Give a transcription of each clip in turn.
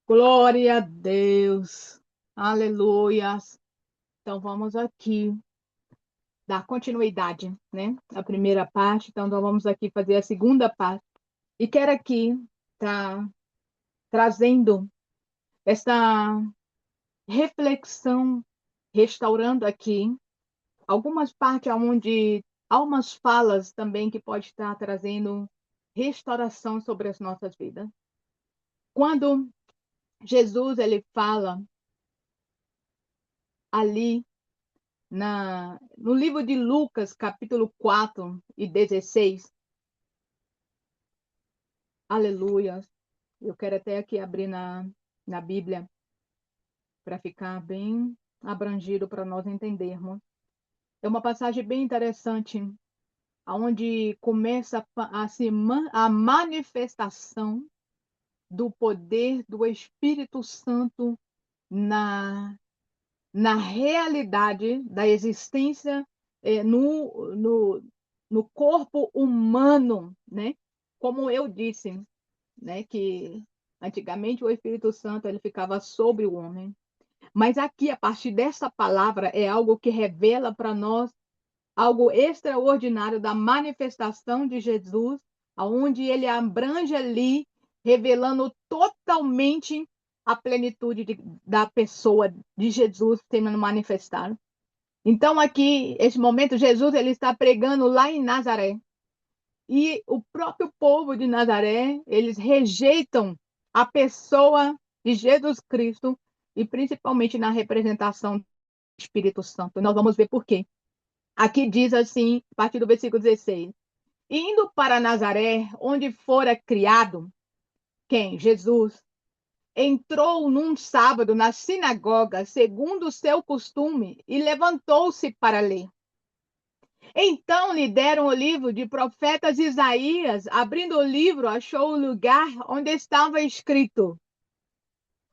Glória a Deus. Aleluias. Então vamos aqui dar continuidade, né? A primeira parte, então nós vamos aqui fazer a segunda parte. E quero aqui estar trazendo essa reflexão, restaurando aqui algumas partes onde há umas falas também que pode estar trazendo restauração sobre as nossas vidas. Quando Jesus ele fala ali no livro de Lucas, capítulo 4 e 16, aleluia. Eu quero até aqui abrir na Bíblia para ficar bem abrangido para nós entendermos. É uma passagem bem interessante, onde começa a manifestação do poder do Espírito Santo na, na realidade da existência no corpo humano, né? Como eu disse, né, que antigamente o Espírito Santo ele ficava sobre o homem, mas aqui a partir dessa palavra é algo que revela para nós algo extraordinário da manifestação de Jesus, aonde ele abrange ali, revelando totalmente a plenitude da pessoa de Jesus sendo manifestada. Então, aqui, esse momento, Jesus ele está pregando lá em Nazaré. E o próprio povo de Nazaré, eles rejeitam a pessoa de Jesus Cristo, e principalmente na representação do Espírito Santo. Nós vamos ver por quê. Aqui diz assim, a partir do versículo 16: indo para Nazaré, onde fora criado, quem? Jesus. Entrou num sábado na sinagoga, segundo o seu costume, e levantou-se para ler. Então lhe deram o livro de profetas Isaías. Abrindo o livro, achou o lugar onde estava escrito: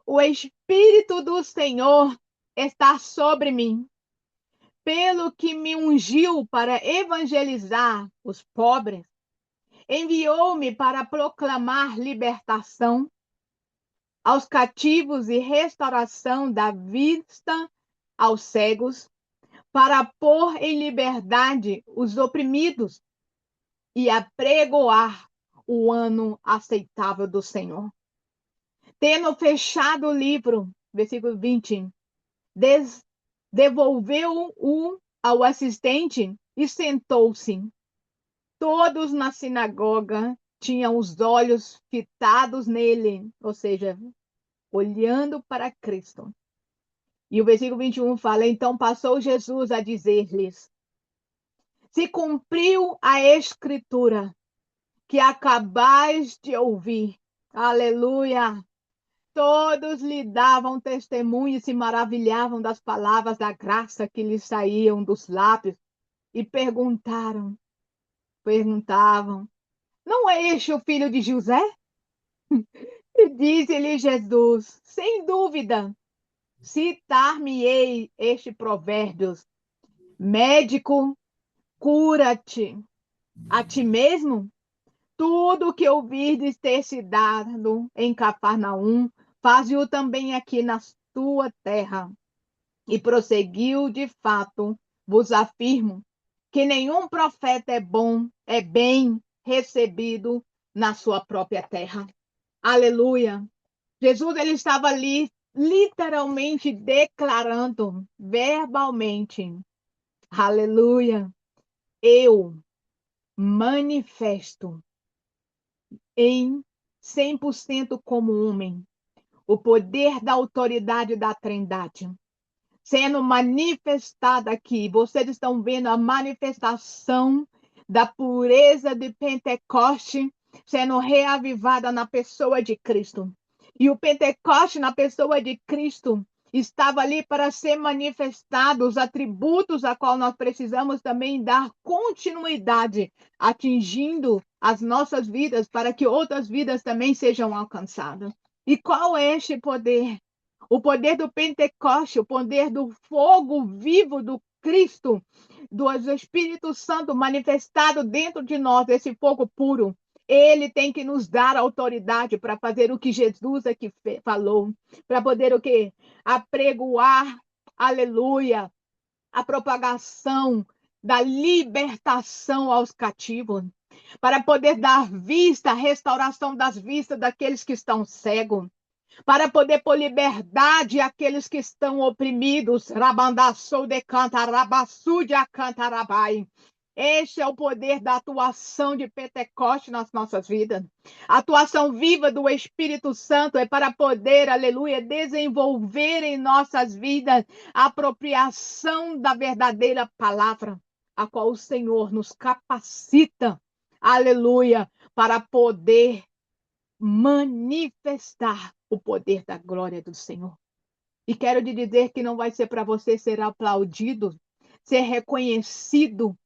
o Espírito do Senhor está sobre mim, pelo que me ungiu para evangelizar os pobres, enviou-me para proclamar libertação aos cativos e restauração da vista aos cegos, para pôr em liberdade os oprimidos e apregoar o ano aceitável do Senhor. Tendo fechado o livro, versículo 20, devolveu-o ao assistente e sentou-se. Todos na sinagoga tinham os olhos fitados nele, ou seja, olhando para Cristo. E o versículo 21 fala: então passou Jesus a dizer-lhes: se cumpriu a escritura que acabais de ouvir. Aleluia! Todos lhe davam testemunho e se maravilhavam das palavras da graça que lhes saíam dos lábios e perguntavam: não é este o filho de José? E disse-lhe Jesus: sem dúvida, citar-me-ei este provérbio: médico, cura-te a ti mesmo. Tudo o que ouvirdes ter se dado em Cafarnaum, faze-o também aqui na tua terra. E prosseguiu, de fato, vos afirmo, que nenhum profeta é bem recebido na sua própria terra. Aleluia. Jesus ele estava ali literalmente declarando verbalmente, aleluia, eu manifesto em 100% como homem o poder da autoridade da Trindade sendo manifestada aqui. Vocês estão vendo a manifestação da pureza de Pentecoste sendo reavivada na pessoa de Cristo. E o Pentecoste na pessoa de Cristo estava ali para ser manifestado os atributos a qual nós precisamos também dar continuidade, atingindo as nossas vidas para que outras vidas também sejam alcançadas. E qual é este poder? O poder do Pentecoste, o poder do fogo vivo do Cristo, do Espírito Santo manifestado dentro de nós, esse fogo puro. Ele tem que nos dar autoridade para fazer o que Jesus aqui falou, para poder o quê? Apregoar, aleluia, a propagação da libertação aos cativos, para poder dar vista, restauração das vistas daqueles que estão cegos, para poder pôr liberdade àqueles que estão oprimidos. Rabandaçou de canta, rabassu de acantarabai. Este é o poder da atuação de Pentecoste nas nossas vidas. A atuação viva do Espírito Santo é para poder, aleluia, desenvolver em nossas vidas a apropriação da verdadeira palavra, a qual o Senhor nos capacita, aleluia, para poder manifestar o poder da glória do Senhor. E quero te dizer que não vai ser para você ser aplaudido, ser reconhecido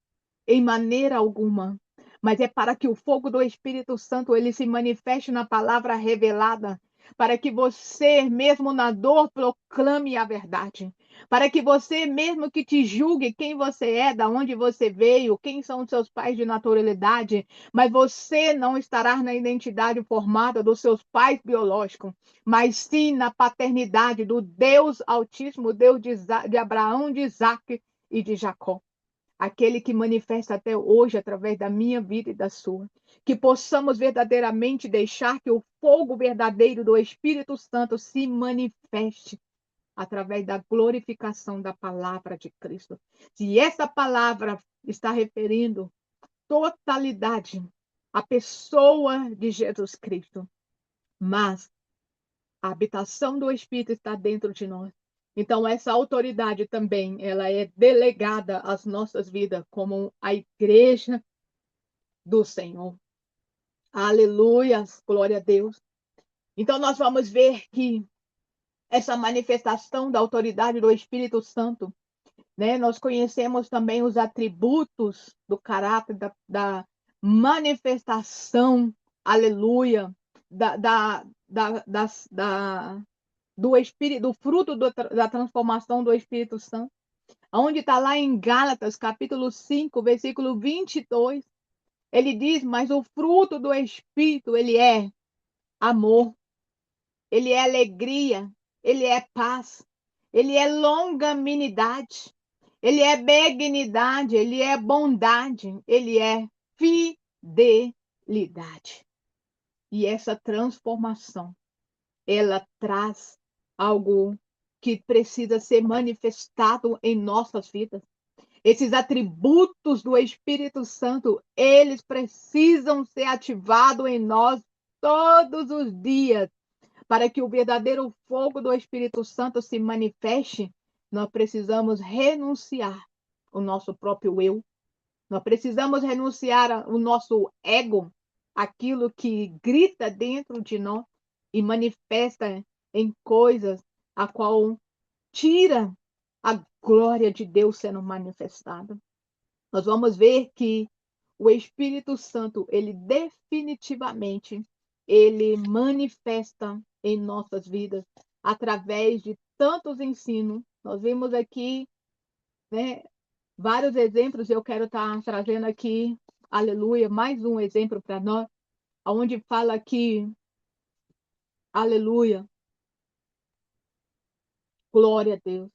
em maneira alguma, mas é para que o fogo do Espírito Santo ele se manifeste na palavra revelada, para que você, mesmo na dor, proclame a verdade, para que você, mesmo que te julgue quem você é, da onde você veio, quem são os seus pais de naturalidade, mas você não estará na identidade formada dos seus pais biológicos, mas sim na paternidade do Deus Altíssimo, Deus de Abraão, de Isaac e de Jacó, aquele que manifesta até hoje através da minha vida e da sua. Que possamos verdadeiramente deixar que o fogo verdadeiro do Espírito Santo se manifeste através da glorificação da palavra de Cristo. Se essa palavra está referindo totalidade à pessoa de Jesus Cristo, mas a habitação do Espírito está dentro de nós. Então, essa autoridade também, ela é delegada às nossas vidas como a igreja do Senhor. Aleluia, glória a Deus. Então, nós vamos ver que essa manifestação da autoridade do Espírito Santo, né? Nós conhecemos também os atributos do caráter da manifestação, aleluia, da do Espírito, do fruto da transformação do Espírito Santo, onde está lá em Gálatas, capítulo 5, versículo 22, ele diz, mas o fruto do Espírito, ele é amor, ele é alegria, ele é paz, ele é longanimidade, ele é benignidade, ele é bondade, ele é fidelidade. E essa transformação, ela traz algo que precisa ser manifestado em nossas vidas. Esses atributos do Espírito Santo, eles precisam ser ativados em nós todos os dias. Para que o verdadeiro fogo do Espírito Santo se manifeste, nós precisamos renunciar o nosso próprio eu. Nós precisamos renunciar o nosso ego, aquilo que grita dentro de nós e manifesta em coisas a qual tira a glória de Deus sendo manifestada. Nós vamos ver que o Espírito Santo, ele definitivamente, ele manifesta em nossas vidas através de tantos ensinos. Nós vimos aqui, né, vários exemplos. Eu quero estar trazendo aqui, aleluia, mais um exemplo para nós, onde fala que, aleluia, glória a Deus.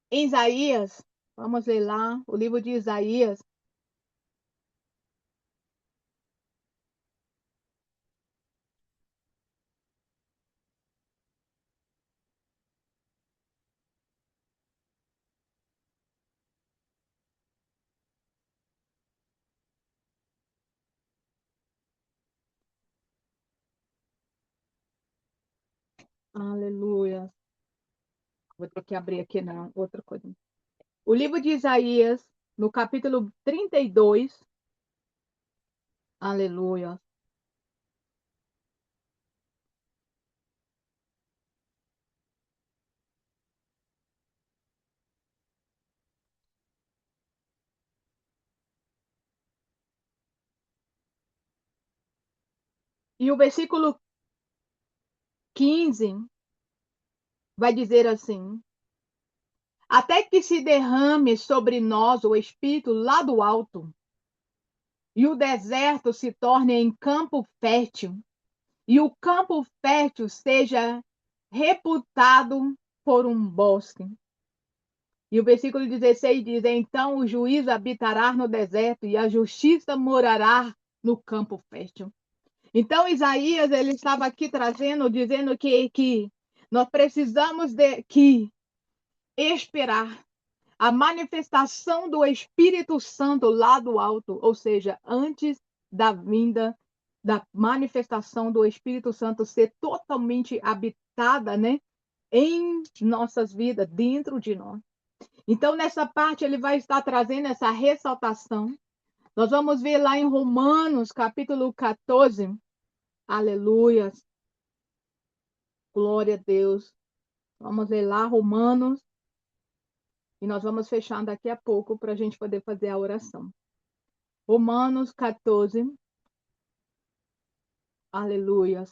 Em Isaías, vamos ler lá, o livro de Isaías. Aleluia. Vou ter que abrir aqui, não, outra coisa. O livro de Isaías, no capítulo 32, aleluia. E o versículo 15 vai dizer assim: até que se derrame sobre nós o Espírito lá do alto, e o deserto se torne em campo fértil, e o campo fértil seja reputado por um bosque. E o versículo 16 diz: então o juízo habitará no deserto e a justiça morará no campo fértil. Então Isaías ele estava aqui trazendo, dizendo que nós precisamos de que esperar a manifestação do Espírito Santo lá do alto, ou seja, antes da vinda da manifestação do Espírito Santo ser totalmente habitada, né, em nossas vidas, dentro de nós. Então, nessa parte, ele vai estar trazendo essa ressaltação. Nós vamos ver lá em Romanos, capítulo 14. Aleluia. Glória a Deus. Vamos ler lá, Romanos. E nós vamos fechar daqui a pouco para a gente poder fazer a oração. Romanos 14. Aleluia.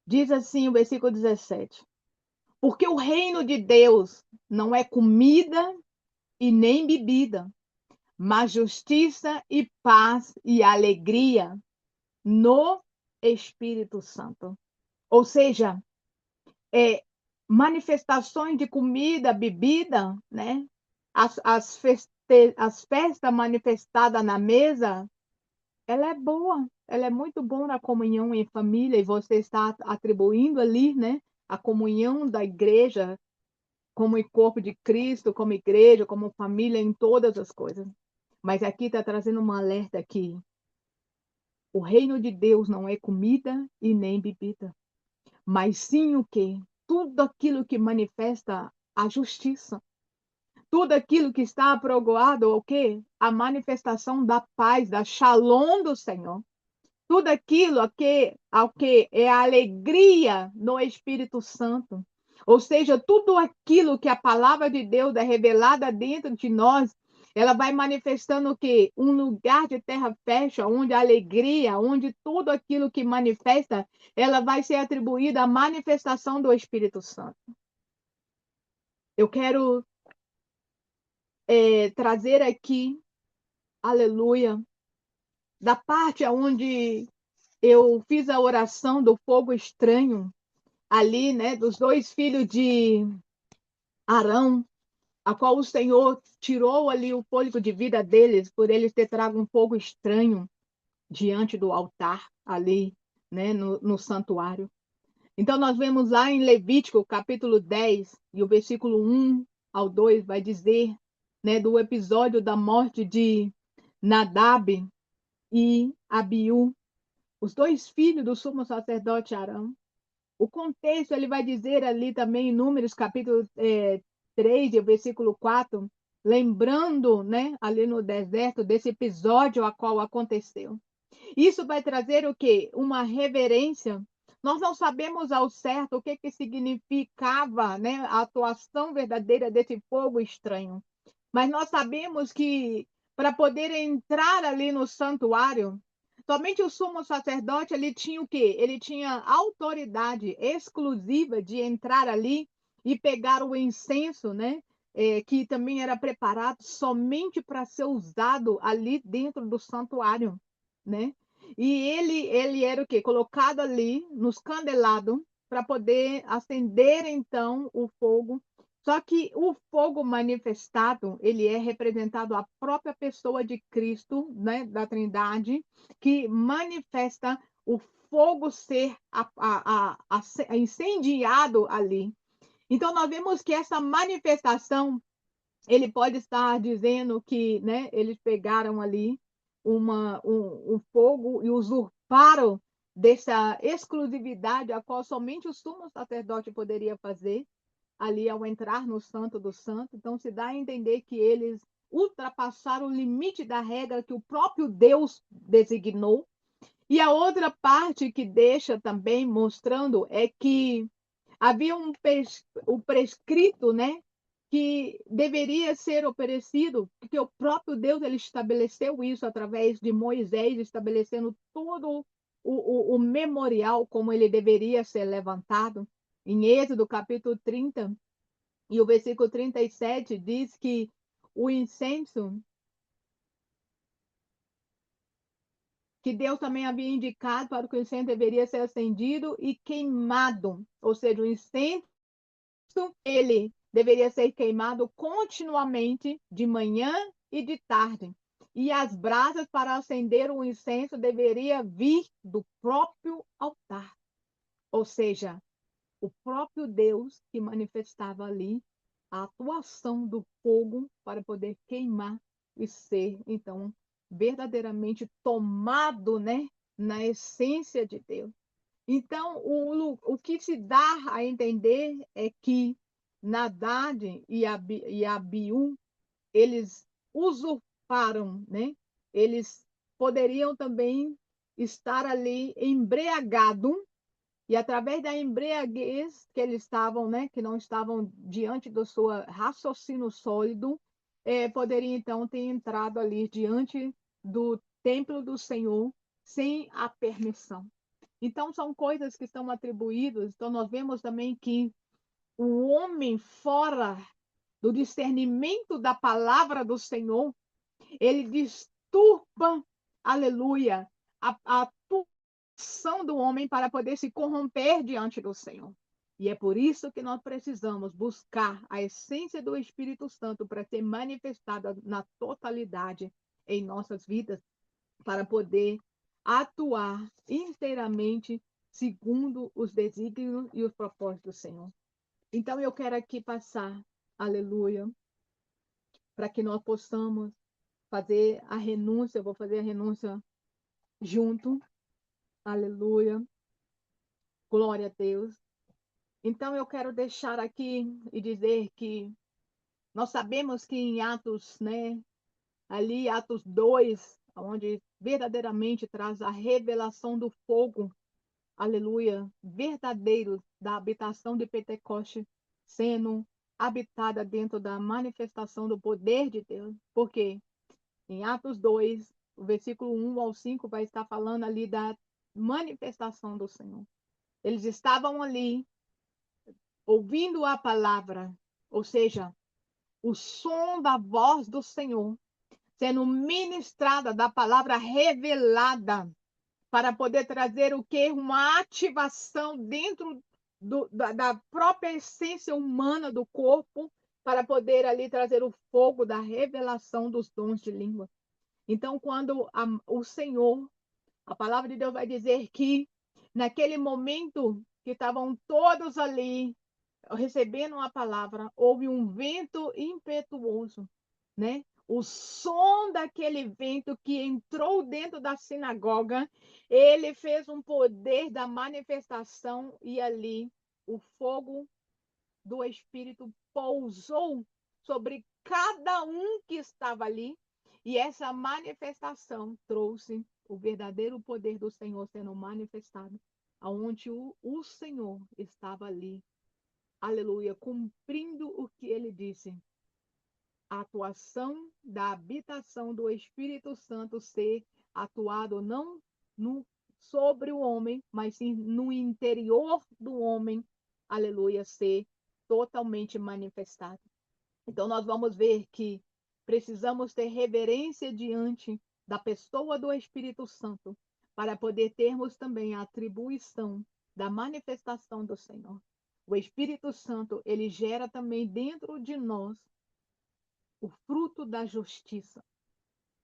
Diz assim o versículo 17. Porque o reino de Deus não é comida e nem bebida, mas justiça e paz e alegria no Espírito Santo. Ou seja, manifestações de comida, bebida, né? As festas manifestadas na mesa, ela é boa, ela é muito boa na comunhão em família, e você está atribuindo ali, né? A comunhão da igreja como corpo de Cristo, como igreja, como família, em todas as coisas. Mas aqui está trazendo um alerta aqui. O reino de Deus não é comida e nem bebida, mas sim o quê? Tudo aquilo que manifesta a justiça. Tudo aquilo que está aprogoado o quê? A manifestação da paz, da shalom do Senhor. Tudo aquilo ao que é a alegria no Espírito Santo. Ou seja, tudo aquilo que a palavra de Deus é revelada dentro de nós, ela vai manifestando o quê? Um lugar de terra fértil, onde a alegria, onde tudo aquilo que manifesta, ela vai ser atribuída à manifestação do Espírito Santo. Eu quero trazer aqui, aleluia, da parte onde eu fiz a oração do fogo estranho, ali, né, dos dois filhos de Arão, a qual o Senhor tirou ali o fôlego de vida deles, por eles ter trago um fogo estranho diante do altar, ali, né, no santuário. Então, nós vemos lá em Levítico, capítulo 10, e o versículo 1 ao 2, vai dizer, né, do episódio da morte de Nadab e Abiú, os dois filhos do sumo sacerdote Arão. O contexto, ele vai dizer ali também em Números, capítulo 3, e versículo 4, lembrando, né, ali no deserto, desse episódio a qual aconteceu. Isso vai trazer o quê? Uma reverência. Nós não sabemos ao certo o que significava, né, a atuação verdadeira desse fogo estranho. Mas nós sabemos que para poder entrar ali no santuário, somente o sumo sacerdote ele tinha o quê? Ele tinha autoridade exclusiva de entrar ali e pegar o incenso, né? Que também era preparado somente para ser usado ali dentro do santuário, né? E ele era o quê? Colocado ali nos candelados para poder acender então o fogo. Só que o fogo manifestado, ele é representado a própria pessoa de Cristo, né, da Trindade, que manifesta o fogo ser incendiado ali. Então, nós vemos que essa manifestação, ele pode estar dizendo que, né, eles pegaram ali um fogo e usurparam dessa exclusividade a qual somente o sumo sacerdote poderia fazer ali ao entrar no Santo do Santo. Então, se dá a entender que eles ultrapassaram o limite da regra que o próprio Deus designou. E a outra parte que deixa também mostrando é que havia um prescrito, né, que deveria ser oferecido, porque o próprio Deus ele estabeleceu isso através de Moisés, estabelecendo todo o memorial como ele deveria ser levantado. Em Êxodo, capítulo 30, e o versículo 37 diz que o incenso que Deus também havia indicado para que o incenso deveria ser acendido e queimado, ou seja, o incenso ele deveria ser queimado continuamente de manhã e de tarde. E as brasas para acender o incenso deveria vir do próprio altar. Ou seja, o próprio Deus que manifestava ali a atuação do fogo para poder queimar e ser, então, verdadeiramente tomado, né, na essência de Deus. Então, o que se dá a entender é que Nadab e Abiú, eles usurparam, né? Eles poderiam também estar ali embriagados e através da embriaguez que eles estavam, né, que não estavam diante do seu raciocínio sólido, poderiam então ter entrado ali diante do templo do Senhor sem a permissão. Então, são coisas que estão atribuídas. Então, nós vemos também que o homem fora do discernimento da palavra do Senhor, ele disturba, aleluia, a atuação do homem para poder se corromper diante do Senhor. E é por isso que nós precisamos buscar a essência do Espírito Santo para ser manifestada na totalidade em nossas vidas, para poder atuar inteiramente segundo os desígnios e os propósitos do Senhor. Então eu quero aqui passar, aleluia, para que nós possamos fazer a renúncia, eu vou fazer a renúncia junto, aleluia, glória a Deus. Então eu quero deixar aqui e dizer que nós sabemos que em Atos, né, ali Atos 2, onde verdadeiramente traz a revelação do fogo, aleluia, verdadeiro da habitação de Pentecoste sendo habitada dentro da manifestação do poder de Deus. Porque em Atos 2, o versículo 1 ao 5 vai estar falando ali da manifestação do Senhor. Eles estavam ali ouvindo a palavra, ou seja, o som da voz do Senhor sendo ministrada, da palavra revelada, para poder trazer o que? Uma ativação dentro da própria essência humana do corpo, para poder ali trazer o fogo da revelação dos dons de língua. Então, quando o Senhor, a palavra de Deus vai dizer que naquele momento que estavam todos ali recebendo a palavra, houve um vento impetuoso, né? O som daquele vento que entrou dentro da sinagoga, ele fez um poder da manifestação e ali o fogo do Espírito pousou sobre cada um que estava ali e essa manifestação trouxe o verdadeiro poder do Senhor sendo manifestado, aonde o Senhor estava ali, aleluia, cumprindo o que ele disse. A atuação da habitação do Espírito Santo ser atuado não no, sobre o homem, mas sim no interior do homem, aleluia, ser totalmente manifestado. Então, nós vamos ver que precisamos ter reverência diante da pessoa do Espírito Santo para poder termos também a atribuição da manifestação do Senhor. O Espírito Santo, ele gera também dentro de nós o fruto da justiça,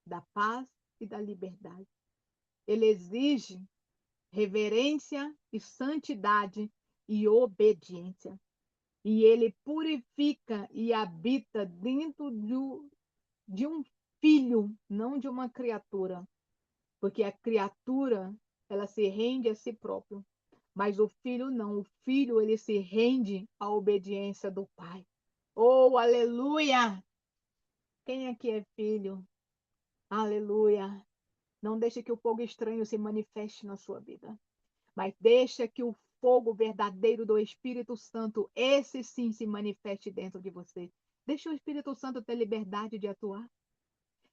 da paz e da liberdade. Ele exige reverência e santidade e obediência. E ele purifica e habita dentro de um filho, não de uma criatura. Porque a criatura, ela se rende a si próprio. Mas o filho não. O filho, ele se rende à obediência do pai. Oh, aleluia! Quem aqui é filho? Aleluia! Não deixe que o fogo estranho se manifeste na sua vida. Mas deixa que o fogo verdadeiro do Espírito Santo, esse sim, se manifeste dentro de você. Deixa o Espírito Santo ter liberdade de atuar.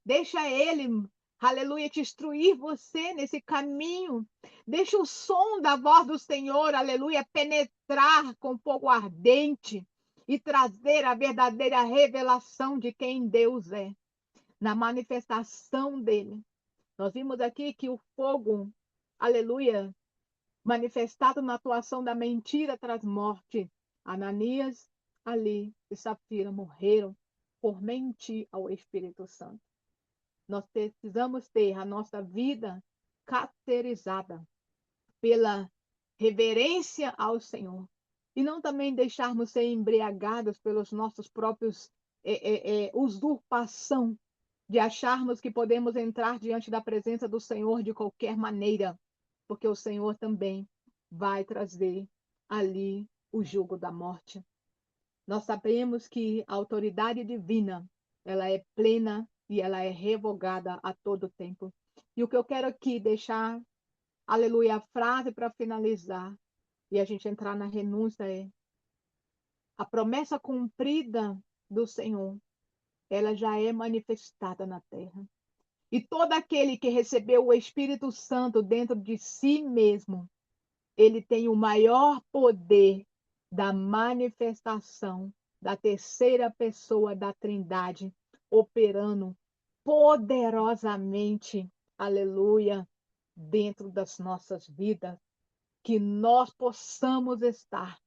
Deixa ele aleluia, te instruir você nesse caminho. Deixa o som da voz do Senhor, aleluia, penetrar com fogo ardente e trazer a verdadeira revelação de quem Deus é, na manifestação dele. Nós vimos aqui que o fogo, aleluia, manifestado na atuação da mentira traz morte. Ananias, ali, e Safira morreram por mentir ao Espírito Santo. Nós precisamos ter a nossa vida caracterizada pela reverência ao Senhor e não também deixarmos ser embriagados pelos nossos próprios usurpação de acharmos que podemos entrar diante da presença do Senhor de qualquer maneira, porque o Senhor também vai trazer ali o jugo da morte. Nós sabemos que a autoridade divina, ela é plena e ela é revogada a todo tempo. E o que eu quero aqui deixar, aleluia, a frase para finalizar e a gente entrar na renúncia é: a promessa cumprida do Senhor, ela já é manifestada na terra. E todo aquele que recebeu o Espírito Santo dentro de si mesmo, ele tem o maior poder da manifestação da terceira pessoa da Trindade, operando poderosamente, aleluia, dentro das nossas vidas, que nós possamos estar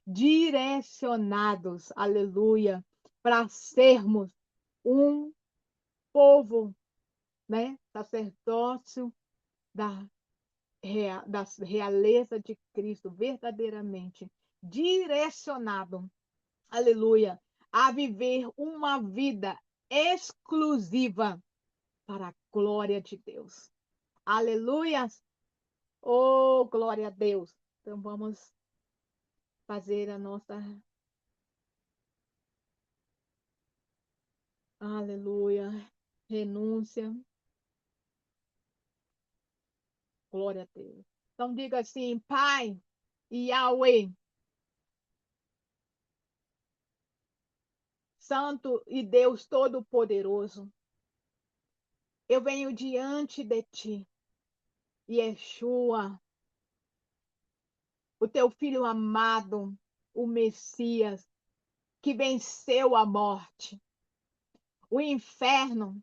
direcionados, aleluia, para sermos um povo, né, sacerdócio da da realeza de Cristo, verdadeiramente direcionado, aleluia, a viver uma vida exclusiva para a glória de Deus. Aleluia! Oh, glória a Deus! Então vamos fazer a nossa, aleluia, renúncia. Glória a Deus. Então diga assim: Pai, Yahweh, Santo e Deus Todo-Poderoso, eu venho diante de ti, Yeshua, o teu filho amado, o Messias, que venceu a morte, o inferno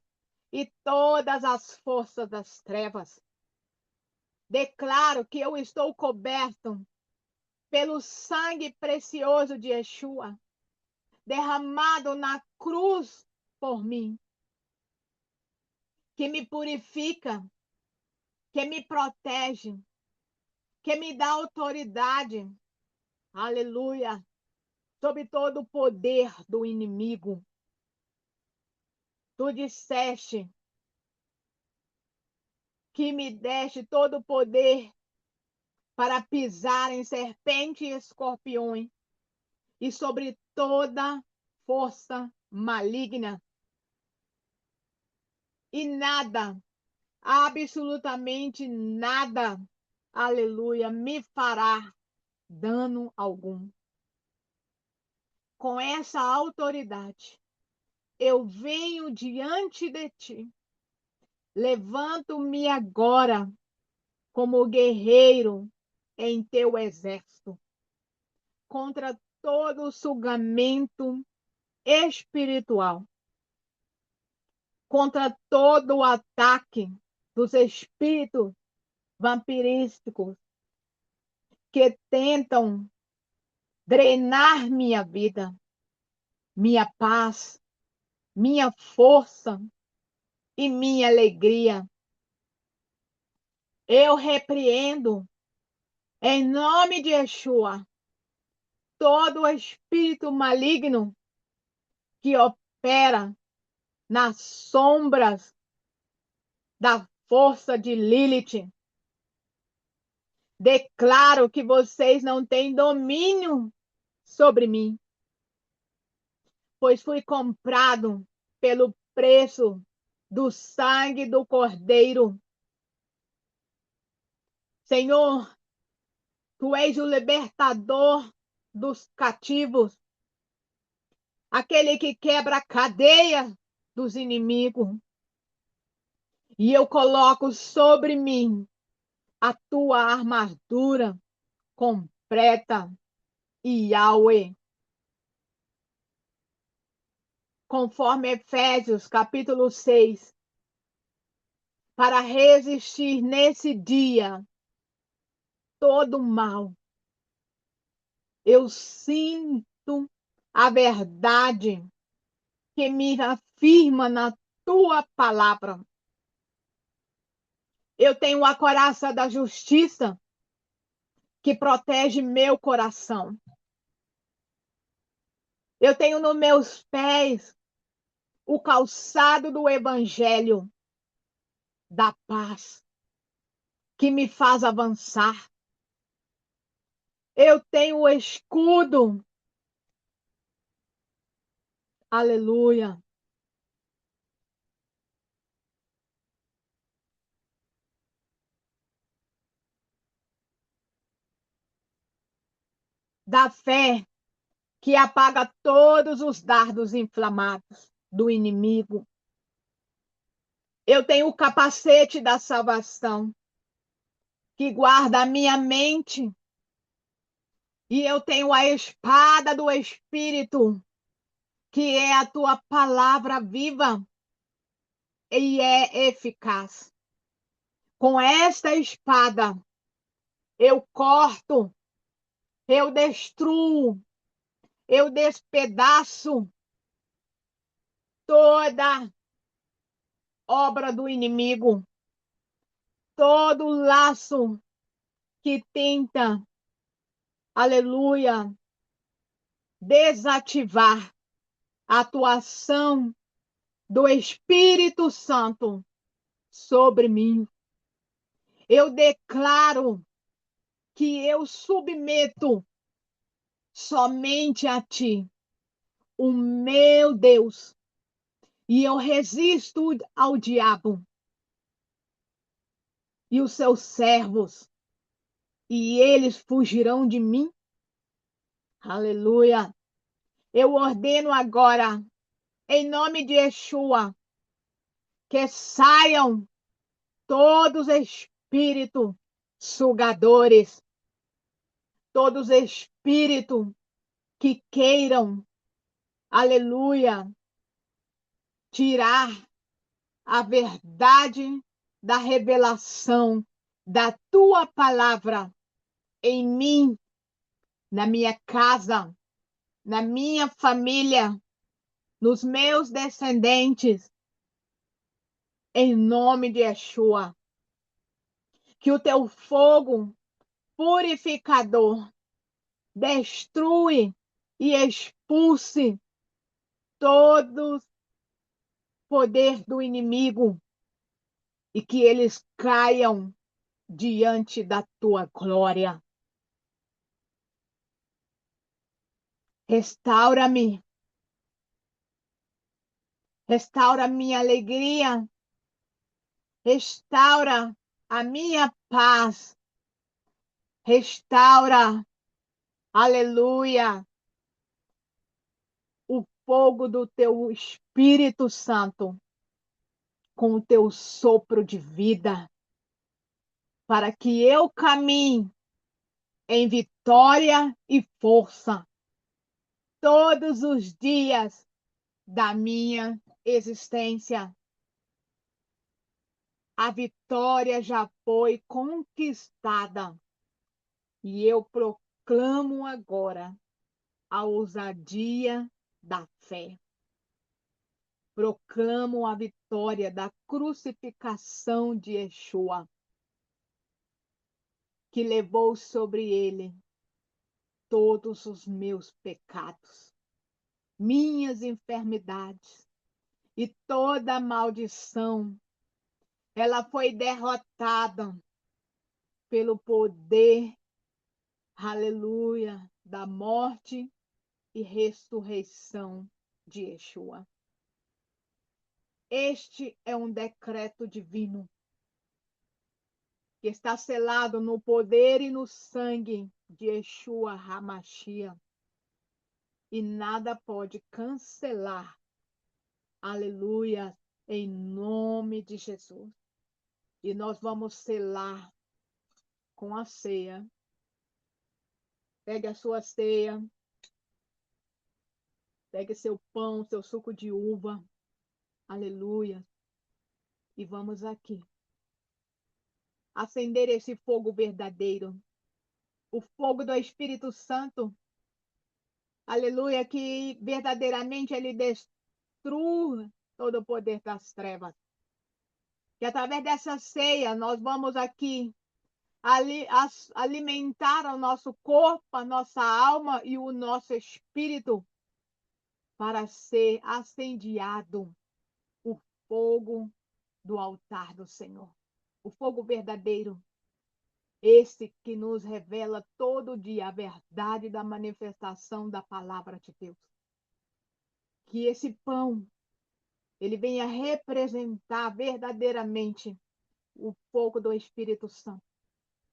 e todas as forças das trevas. Declaro que eu estou coberto pelo sangue precioso de Yeshua, derramado na cruz por mim, que me purifica, que me protege, que me dá autoridade, aleluia, sobre todo o poder do inimigo. Tu disseste que me deste todo o poder para pisar em serpente e escorpiões e sobre toda força maligna. E nada, absolutamente nada, aleluia, me fará dano algum. Com essa autoridade, eu venho diante de ti. Levanto-me agora como guerreiro em teu exército, contra todo o julgamento espiritual, contra todo o ataque dos espíritos vampirísticos que tentam drenar minha vida, minha paz, minha força e minha alegria. Eu repreendo, em nome de Yeshua, todo espírito maligno que opera nas sombras da força de Lilith. Declaro que vocês não têm domínio sobre mim, pois fui comprado pelo preço do sangue do Cordeiro. Senhor, tu és o libertador dos cativos, aquele que quebra a cadeia dos inimigos. E eu coloco sobre mim a tua armadura completa, Yahweh. Conforme Efésios, capítulo 6, para resistir nesse dia todo mal. Eu sinto a verdade que me afirma na tua palavra. Eu tenho a coraça da justiça que protege meu coração. Eu tenho nos meus pés o calçado do evangelho da paz que me faz avançar. Eu tenho o escudo, aleluia, da fé que apaga todos os dardos inflamados do inimigo. Eu tenho o capacete da salvação que guarda a minha mente. E eu tenho a espada do Espírito, que é a tua palavra viva e é eficaz. Com esta espada, eu corto, eu destruo, eu despedaço toda obra do inimigo, todo laço que tenta, aleluia, desativar a atuação do Espírito Santo sobre mim. Eu declaro que eu submeto somente a ti, o meu Deus, e eu resisto ao diabo e os seus servos, e eles fugirão de mim. Aleluia. Eu ordeno agora, em nome de Yeshua, que saiam todos os espíritos sugadores, todos os espíritos que queiram, aleluia, tirar a verdade da revelação da tua palavra em mim, na minha casa, na minha família, nos meus descendentes, em nome de Yeshua. Que o teu fogo purificador destrui e expulse todo poder do inimigo e que eles caiam diante da tua glória. Restaura-me, restaura minha alegria, restaura a minha paz, restaura, aleluia, o fogo do teu Espírito Santo com o teu sopro de vida, para que eu caminhe em vitória e força todos os dias da minha existência. A vitória já foi conquistada e eu proclamo agora a ousadia da fé. Proclamo a vitória da crucificação de Yeshua, que levou sobre ele todos os meus pecados, minhas enfermidades e toda a maldição. Ela foi derrotada pelo poder, aleluia, da morte e ressurreição de Yeshua. Este é um decreto divino que está selado no poder e no sangue de Yeshua HaMashiach. E nada pode cancelar. Aleluia, em nome de Jesus. E nós vamos selar com a ceia. Pegue a sua ceia, pegue seu pão, seu suco de uva. Aleluia. E vamos aqui acender esse fogo verdadeiro, o fogo do Espírito Santo. Aleluia, que verdadeiramente ele destrua todo o poder das trevas. Que através dessa ceia nós vamos aqui alimentar o nosso corpo, a nossa alma e o nosso espírito para ser acendiado o fogo do altar do Senhor. O fogo verdadeiro, esse que nos revela todo dia a verdade da manifestação da palavra de Deus. Que esse pão, ele venha representar verdadeiramente o fogo do Espírito Santo.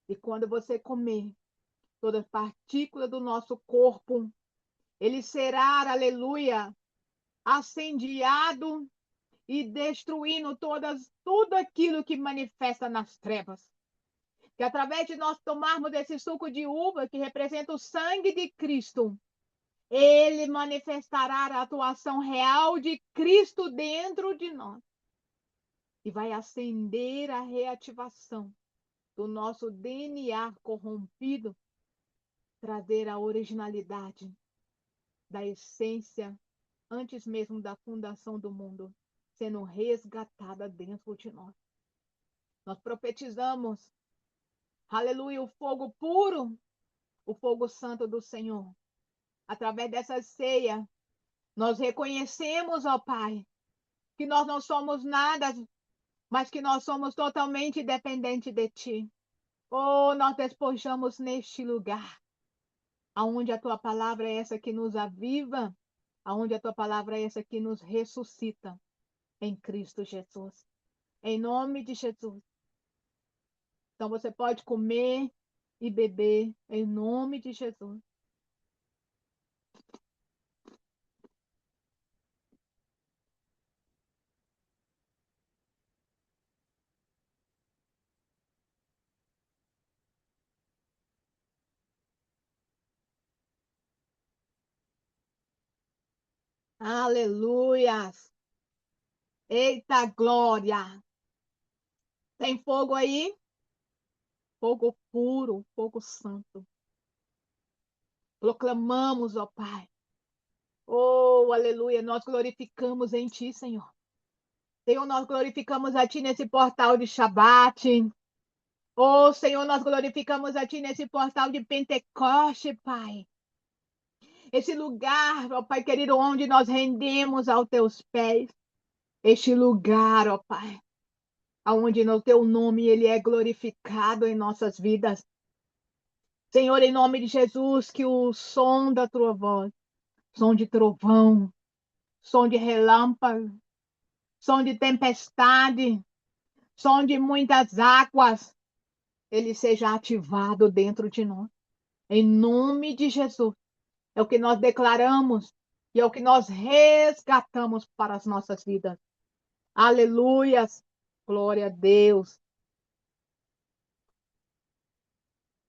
E quando você comer, toda partícula do nosso corpo, ele será, aleluia, acendiado e destruindo tudo aquilo que manifesta nas trevas. Que através de nós tomarmos esse suco de uva, que representa o sangue de Cristo, ele manifestará a atuação real de Cristo dentro de nós. E vai acender a reativação do nosso DNA corrompido, trazer a originalidade da essência antes mesmo da fundação do mundo, sendo resgatada dentro de nós. Nós profetizamos, aleluia, o fogo puro, o fogo santo do Senhor. Através dessa ceia, nós reconhecemos, ó Pai, que nós não somos nada, mas que nós somos totalmente dependentes de Ti. Oh, nós despojamos neste lugar, aonde a Tua palavra é essa que nos aviva, aonde a Tua palavra é essa que nos ressuscita, em Cristo Jesus. Em nome de Jesus. Então você pode comer e beber em nome de Jesus. Aleluias. Eita glória. Tem fogo aí? Fogo puro, fogo santo. Proclamamos, ó Pai. Oh, aleluia. Nós glorificamos em Ti, Senhor. Senhor, nós glorificamos a Ti nesse portal de Shabat. Oh, Senhor, nós glorificamos a Ti nesse portal de Pentecoste, Pai. Esse lugar, ó Pai querido, onde nós rendemos aos Teus pés. Este lugar, ó Pai, onde no Teu nome Ele é glorificado em nossas vidas. Senhor, em nome de Jesus, que o som da Tua voz, som de trovão, som de relâmpago, som de tempestade, som de muitas águas, ele seja ativado dentro de nós. Em nome de Jesus. É o que nós declaramos e é o que nós resgatamos para as nossas vidas. Aleluias. Glória a Deus.